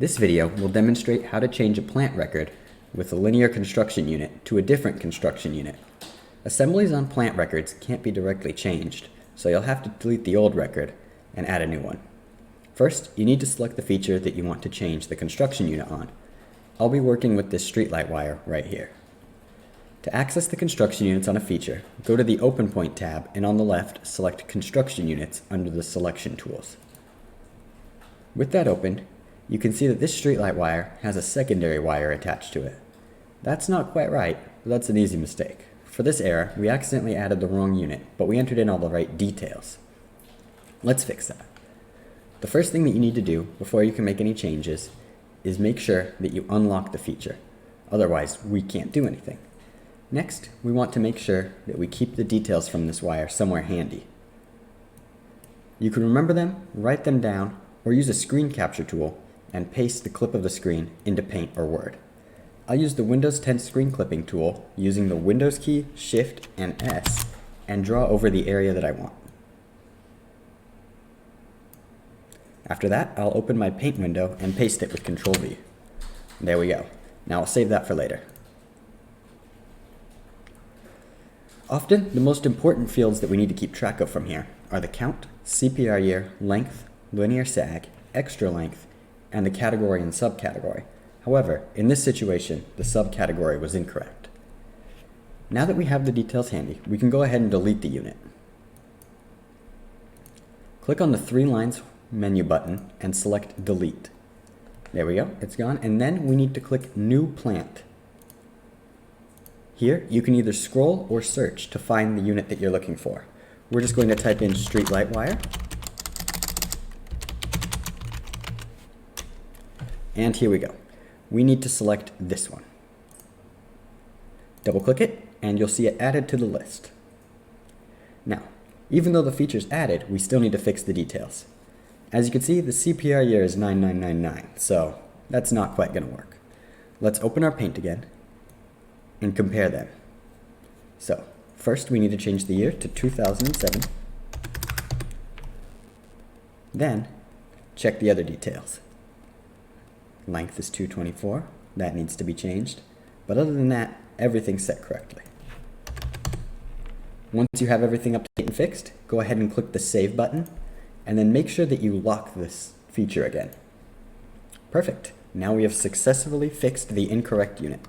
This video will demonstrate how to change a plant record with a linear construction unit to a different construction unit. Assemblies on plant records can't be directly changed, so you'll have to delete the old record and add a new one. First, you need to select the feature that you want to change the construction unit on. I'll be working with this streetlight wire right here. To access the construction units on a feature, go to the OpenPoint tab and on the left, select Construction Units under the Selection tools. With that opened, you can see that this streetlight wire has a secondary wire attached to it. That's not quite right, but that's an easy mistake. For this error, we accidentally added the wrong unit, but we entered in all the right details. Let's fix that. The first thing that you need to do before you can make any changes is make sure that you unlock the feature. Otherwise, we can't do anything. Next, we want to make sure that we keep the details from this wire somewhere handy. You can remember them, write them down, or use a screen capture tool and paste the clip of the screen into Paint or Word. I'll use the Windows 10 screen clipping tool using the Windows key, Shift, and S and draw over the area that I want. After that, I'll open my Paint window and paste it with Control V. There we go. Now I'll save that for later. Often, the most important fields that we need to keep track of from here are the count, CPR year, length, linear sag, extra length, and the category and subcategory. However, in this situation, the subcategory was incorrect. Now that we have the details handy, we can go ahead and delete the unit. Click on the 3 lines menu button and select Delete. There we go, it's gone, and then we need to click New Plant. Here, you can either scroll or search to find the unit that you're looking for. We're just going to type in streetlight wire. And here we go. We need to select this one. Double click it, and you'll see it added to the list. Now, even though the feature's added, we still need to fix the details. As you can see, the CPR year is 9999, so that's not quite going to work. Let's open our Paint again and compare them. So, first we need to change the year to 2007. Then, check the other details. Length is 224, that needs to be changed, but other than that, everything's set correctly. Once you have everything up to date and fixed, go ahead and click the Save button, and then make sure that you lock this feature again. Perfect, now we have successfully fixed the incorrect unit.